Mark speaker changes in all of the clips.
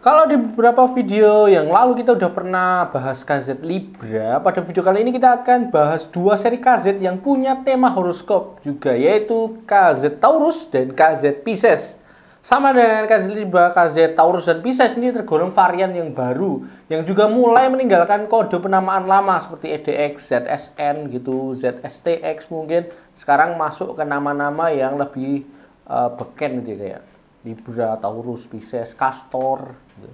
Speaker 1: Kalau di beberapa video yang lalu kita udah pernah bahas KZ Libra, pada video kali ini kita akan bahas dua seri KZ yang punya tema horoskop juga, yaitu KZ Taurus dan KZ Pisces. Sama dengan KZ Libra, KZ Taurus dan Pisces ini tergolong varian yang baru, yang juga mulai meninggalkan kode penamaan lama seperti EDX, ZSN gitu, ZSTX mungkin. Sekarang masuk ke nama-nama yang lebih beken gitu ya, kayak Libra, Taurus, Pisces, Castor gitu.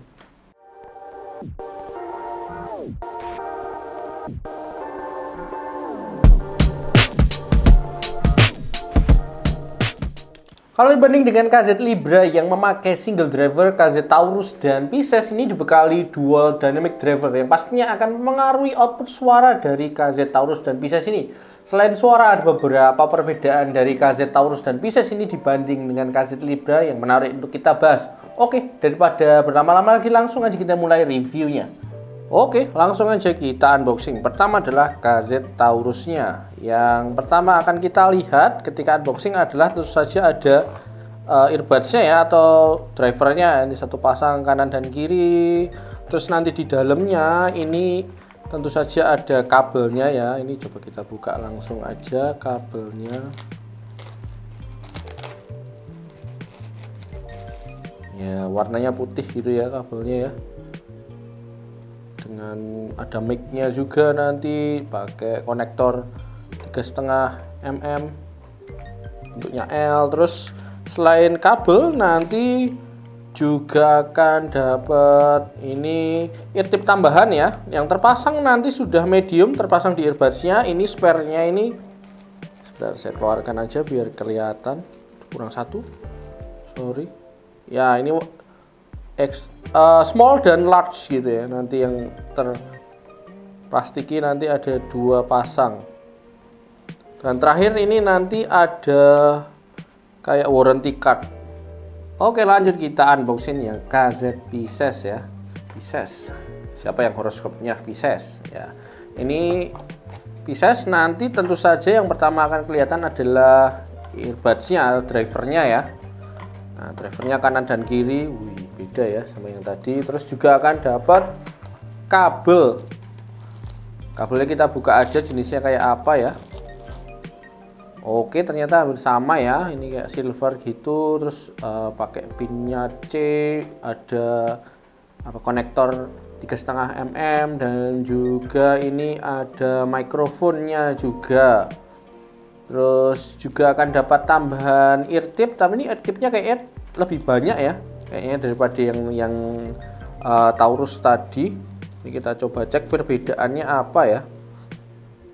Speaker 1: Kalau dibanding dengan KZ Libra yang memakai single driver, KZ Taurus dan Pisces ini dibekali dual dynamic driver yang pastinya akan mengaruhi output suara dari KZ Taurus dan Pisces ini. Selain suara, ada beberapa perbedaan dari KZ Taurus dan Pisces ini dibanding dengan KZ Libra yang menarik untuk kita bahas. Oke, daripada berlama-lama lagi, langsung aja kita mulai reviewnya. Oke, langsung aja kita unboxing. Pertama adalah KZ Taurusnya. Yang pertama akan kita lihat ketika unboxing adalah tentu saja ada earbudsnya ya, atau drivernya. Ini satu pasang kanan dan kiri. Terus nanti di dalamnya ini tentu saja ada kabelnya ya. Ini coba kita buka langsung aja kabelnya. Ya, warnanya putih gitu ya kabelnya ya. Dengan ada mic-nya juga, nanti pakai konektor 3,5 mm bentuknya L. Terus selain kabel nanti juga akan dapat ini eartip tambahan ya, yang terpasang nanti sudah medium terpasang di earbudsnya. Ini spare-nya ini, sebentar saya keluarkan aja biar kelihatan, kurang satu, sorry ya. Ini small dan large gitu ya, nanti yang terplastiki nanti ada dua pasang. Dan terakhir ini nanti ada kayak warranty card. Oke, lanjut kita unboxing yang KZ Pisces ya. Pisces, siapa yang horoskopnya Pisces ya. Ini Pisces nanti tentu saja yang pertama akan kelihatan adalah earbudsnya, drivernya ya. Nah, drivernya kanan dan kiri, wih, beda ya sama yang tadi. Terus juga akan dapat kabel. Kabelnya kita buka aja jenisnya kayak apa ya. Oke, ternyata hampir sama ya. Ini kayak silver gitu. Terus pakai pinnya C, ada konektor 3,5 mm, dan juga ini ada mikrofonnya juga. Terus juga akan dapat tambahan eartip, tapi ini eartipnya kayaknya lebih banyak ya, kayaknya daripada yang Taurus tadi. Ini kita coba cek perbedaannya apa ya.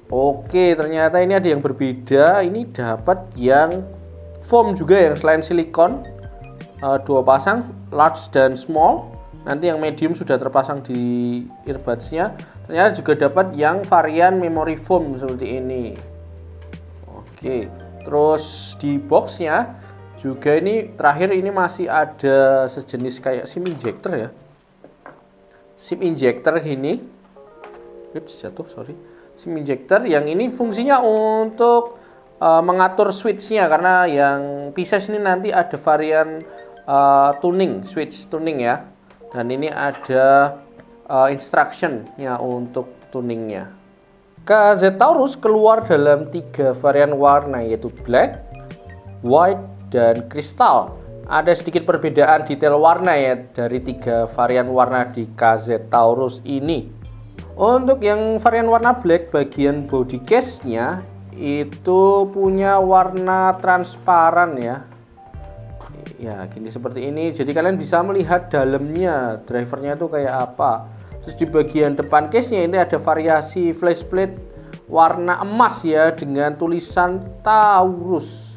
Speaker 1: Oke, ternyata ini ada yang berbeda. Ini dapat yang foam juga, yang selain silikon, dua pasang large dan small. Nanti yang medium sudah terpasang di earbudsnya. Ternyata juga dapat yang varian memory foam seperti ini. Oke, terus di boxnya juga ini terakhir ini masih ada sejenis kayak SIM injector ya. SIM injector gini. Jatuh, sorry. SIM injector yang ini fungsinya untuk mengatur switchnya, karena yang Pisces ini nanti ada varian tuning, switch tuning ya. Dan ini ada instructionnya untuk tuningnya. KZ Taurus keluar dalam 3 varian warna, yaitu black, white, dan kristal. Ada sedikit perbedaan detail warna ya dari 3 varian warna di KZ Taurus ini. Untuk yang varian warna black, bagian body case-nya itu punya warna transparan ya. Ya, gini seperti ini. Jadi kalian bisa melihat dalamnya, drivernya itu kayak apa. Terus di bagian depan case-nya ini ada variasi flashplate warna emas ya, dengan tulisan Taurus.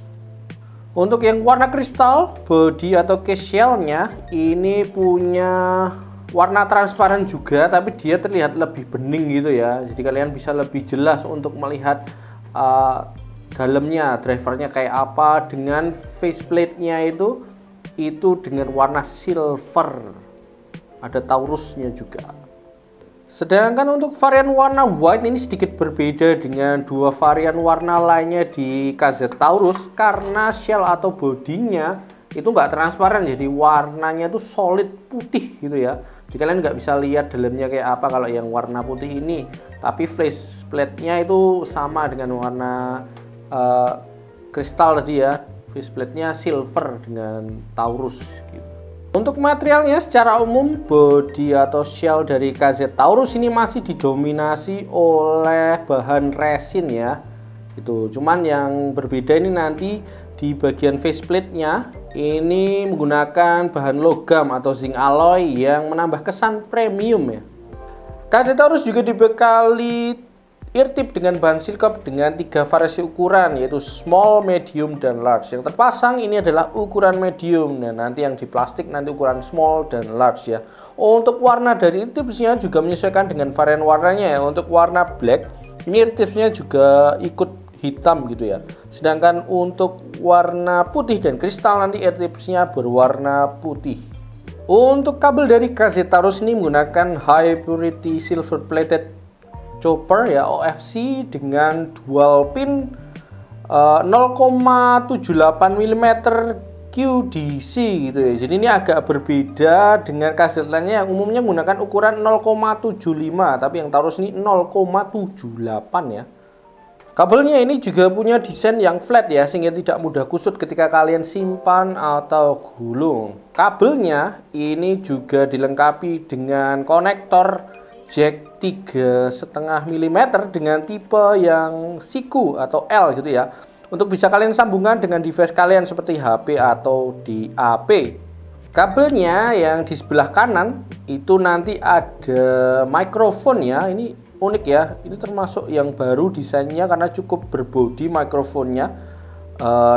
Speaker 1: Untuk yang warna kristal, body atau case shell-nya ini punya warna transparan juga, tapi dia terlihat lebih bening gitu ya. Jadi kalian bisa lebih jelas untuk melihat dalamnya, drivernya kayak apa. Dengan faceplate-nya itu dengan warna silver. Ada Taurusnya juga. Sedangkan untuk varian warna white ini sedikit berbeda dengan 2 varian warna lainnya di KZ Taurus, karena shell atau bodinya itu nggak transparan, jadi warnanya tuh solid putih gitu ya. Jadi kalian nggak bisa lihat dalamnya kayak apa kalau yang warna putih ini, tapi faceplate-nya itu sama dengan warna kristal tadi ya. Faceplate-nya silver dengan Taurus gitu. Untuk materialnya secara umum bodi atau shell dari KZ Taurus ini masih didominasi oleh bahan resin ya. Itu cuman yang berbeda ini nanti di bagian faceplate-nya ini menggunakan bahan logam atau zinc alloy yang menambah kesan premium ya. KZ Taurus juga dibekali ear tip dengan bahan silkop dengan 3 variasi ukuran, yaitu small, medium, dan large. Yang terpasang ini adalah ukuran medium, dan nanti yang di plastik nanti ukuran small dan large ya. Untuk warna dari ear tipsnya juga menyesuaikan dengan varian warnanya ya. Untuk warna black ini ear tipsnya juga ikut hitam gitu ya. Sedangkan untuk warna putih dan kristal nanti ear tipsnya berwarna putih. Untuk kabel dari KZ Taurus ini menggunakan high purity silver plated chopper ya, OFC dengan dual pin 0,78 mm QDC gitu ya. Jadi ini agak berbeda dengan KZ lainnya yang umumnya menggunakan ukuran 0,75, tapi yang Taurus ini 0,78 ya. Kabelnya ini juga punya desain yang flat ya, sehingga tidak mudah kusut ketika kalian simpan atau gulung. Kabelnya ini juga dilengkapi dengan konektor jack 3,5 mm dengan tipe yang siku atau L gitu ya, untuk bisa kalian sambungkan dengan device kalian seperti HP atau DAP. Kabelnya yang di sebelah kanan itu nanti ada mikrofon ya, ini unik ya, ini termasuk yang baru desainnya karena cukup berbodi mikrofonnya.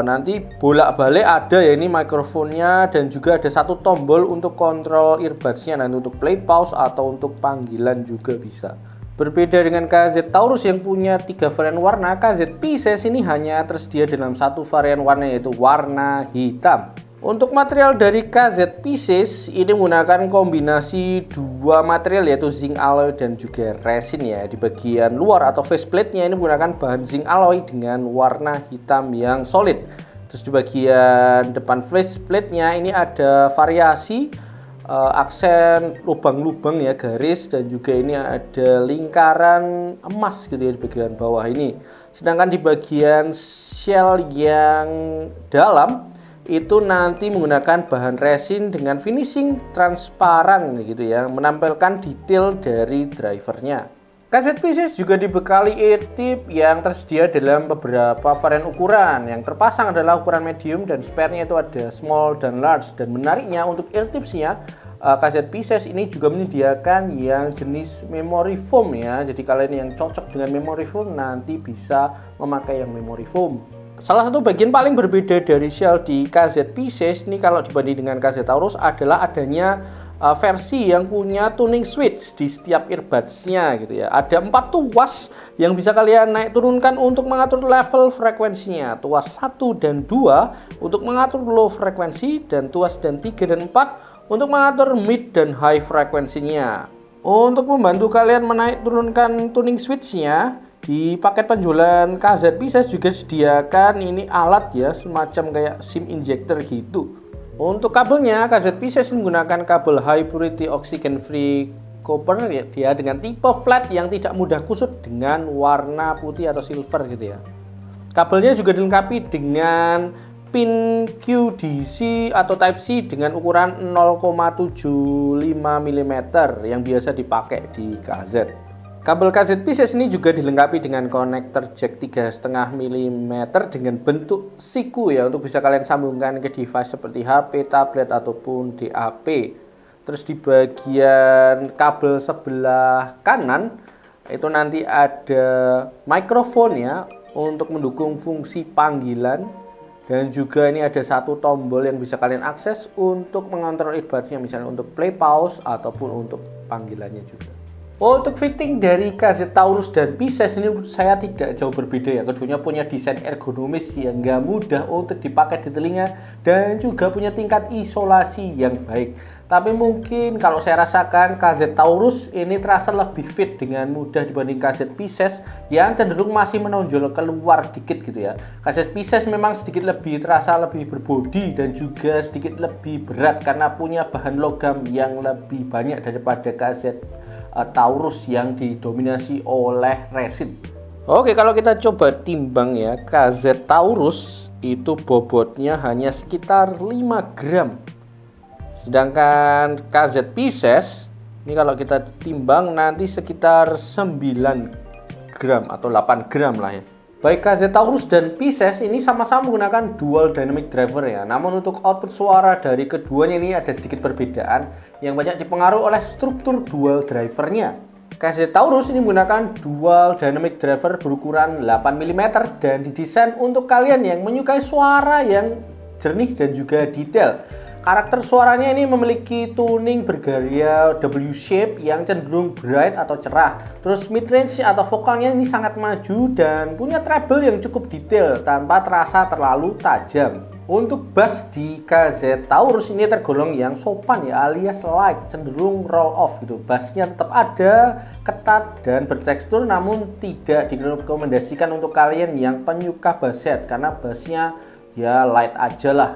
Speaker 1: Nanti bolak-balik ada ya ini mikrofonnya, dan juga ada satu tombol untuk kontrol earbudsnya nanti untuk play pause atau untuk panggilan juga bisa. Berbeda dengan KZ Taurus yang punya 3 varian warna, KZ Pisces ini hanya tersedia dalam satu varian warna, yaitu warna hitam. Untuk material dari KZ Pisces ini menggunakan kombinasi 2 material, yaitu zinc alloy dan juga resin ya. Di bagian luar atau faceplate-nya ini menggunakan bahan zinc alloy dengan warna hitam yang solid. Terus di bagian depan faceplate-nya ini ada variasi aksen lubang-lubang ya, garis, dan juga ini ada lingkaran emas gitu ya di bagian bawah ini. Sedangkan di bagian shell yang dalam itu nanti menggunakan bahan resin dengan finishing transparan gitu ya, menampilkan detail dari drivernya. KZ Pisces juga dibekali ear tip yang tersedia dalam beberapa varian ukuran. Yang terpasang adalah ukuran medium dan spare-nya itu ada small dan large. Dan menariknya untuk ear tipsnya, KZ Pisces ini juga menyediakan yang jenis memory foam ya. Jadi kalian yang cocok dengan memory foam nanti bisa memakai yang memory foam. Salah satu bagian paling berbeda dari shell di KZ Pisces ini kalau dibanding dengan KZ Taurus adalah adanya versi yang punya tuning switch di setiap earbudsnya gitu ya. Ada 4 tuas yang bisa kalian naik turunkan untuk mengatur level frekuensinya. Tuas 1 dan 2 untuk mengatur low frekuensi, dan tuas dan 3 dan 4 untuk mengatur mid dan high frekuensinya. Untuk membantu kalian menaik turunkan tuning switchnya, di paket penjualan KZ Pisces juga sediakan ini alat ya, semacam kayak SIM injector gitu. Untuk kabelnya, KZ Pisces menggunakan kabel high purity oxygen free copper ya, dia dengan tipe flat yang tidak mudah kusut dengan warna putih atau silver gitu ya. Kabelnya juga dilengkapi dengan pin QDC atau Type C dengan ukuran 0,75 mm yang biasa dipakai di KZ. Kabel KZ Pisces ini juga dilengkapi dengan konektor jack 3,5 mm dengan bentuk siku ya, untuk bisa kalian sambungkan ke device seperti HP, tablet ataupun DAP. Terus di bagian kabel sebelah kanan itu nanti ada mikrofon ya untuk mendukung fungsi panggilan, dan juga ini ada satu tombol yang bisa kalian akses untuk mengontrol earbudsnya, misalnya untuk play pause ataupun untuk panggilannya juga. Untuk fitting dari KZ Taurus dan Pisces ini menurut saya tidak jauh berbeda ya. Keduanya punya desain ergonomis yang gak mudah untuk dipakai di telinga dan juga punya tingkat isolasi yang baik. Tapi mungkin kalau saya rasakan KZ Taurus ini terasa lebih fit dengan mudah dibanding KZ Pisces yang cenderung masih menonjol keluar dikit gitu ya. KZ Pisces memang sedikit lebih terasa lebih berbodi dan juga sedikit lebih berat karena punya bahan logam yang lebih banyak daripada KZ Taurus yang didominasi oleh resin. Oke, kalau kita coba timbang ya, KZ Taurus itu bobotnya hanya sekitar 5 gram. Sedangkan KZ Pisces ini kalau kita timbang nanti sekitar 9 gram atau 8 gram lah ya. Baik KZ Taurus dan Pisces ini sama-sama menggunakan dual dynamic driver ya. Namun untuk output suara dari keduanya ini ada sedikit perbedaan yang banyak dipengaruhi oleh struktur dual drivernya. KZ Taurus ini menggunakan dual dynamic driver berukuran 8 mm dan didesain untuk kalian yang menyukai suara yang jernih dan juga detail. Karakter suaranya ini memiliki tuning bergaya W-shape yang cenderung bright atau cerah. Terus mid-range atau vokalnya ini sangat maju dan punya treble yang cukup detail tanpa terasa terlalu tajam. Untuk bass di KZ Taurus ini tergolong yang sopan ya, alias light, cenderung roll off gitu. Bassnya tetap ada, ketat dan bertekstur, namun tidak direkomendasikan untuk kalian yang penyuka bass set karena bassnya ya light aja lah.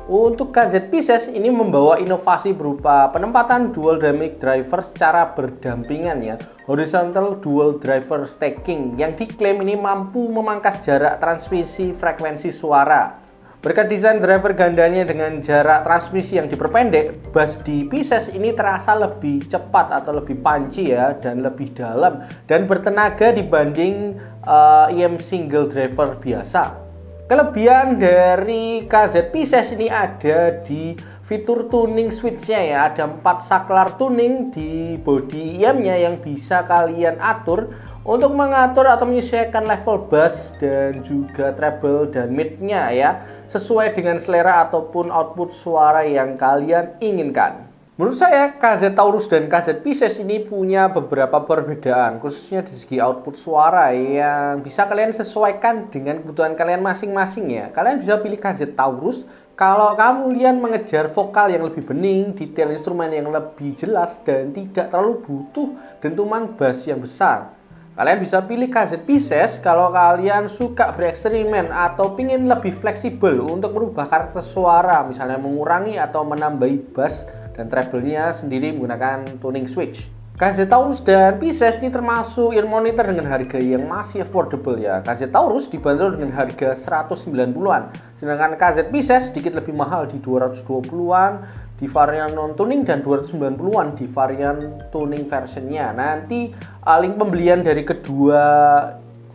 Speaker 1: Untuk KZ Pisces ini membawa inovasi berupa penempatan dual dynamic driver secara berdampingan ya. Horizontal dual driver stacking yang diklaim ini mampu memangkas jarak transmisi frekuensi suara. Berkat desain driver gandanya dengan jarak transmisi yang diperpendek, bass di Pisces ini terasa lebih cepat atau lebih punchy ya, dan lebih dalam dan bertenaga dibanding IM single driver biasa. Kelebihan dari KZ Pisces ini ada di fitur tuning switch-nya ya. Ada 4 saklar tuning di body IM-nya yang bisa kalian atur untuk mengatur atau menyesuaikan level bass dan juga treble dan mid-nya ya, sesuai dengan selera ataupun output suara yang kalian inginkan. Menurut saya KZ Taurus dan KZ Pisces ini punya beberapa perbedaan, khususnya di segi output suara yang bisa kalian sesuaikan dengan kebutuhan kalian masing-masing ya. Kalian bisa pilih KZ Taurus kalau kalian mengejar vokal yang lebih bening, detail instrumen yang lebih jelas, dan tidak terlalu butuh dentuman bass yang besar. Kalian bisa pilih KZ Pisces kalau kalian suka bereksperimen atau ingin lebih fleksibel untuk merubah karakter suara, misalnya mengurangi atau menambahi bass dan treble-nya sendiri menggunakan tuning switch. KZ Taurus dan Pisces ini termasuk ear monitor dengan harga yang masih affordable ya. KZ Taurus dibanderol dengan harga 190-an, sedangkan KZ Pisces sedikit lebih mahal di 220-an di varian non tuning dan 290-an di varian tuning versionnya. Nanti link pembelian dari kedua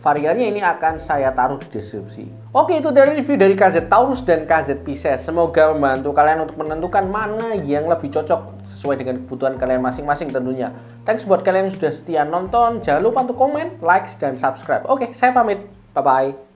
Speaker 1: variannya ini akan saya taruh di deskripsi. Oke, itu dari review dari KZ Taurus dan KZ Pisces. Semoga membantu kalian untuk menentukan mana yang lebih cocok sesuai dengan kebutuhan kalian masing-masing tentunya. Thanks buat kalian yang sudah setia nonton. Jangan lupa untuk komen, like, dan subscribe. Oke, saya pamit. Bye-bye.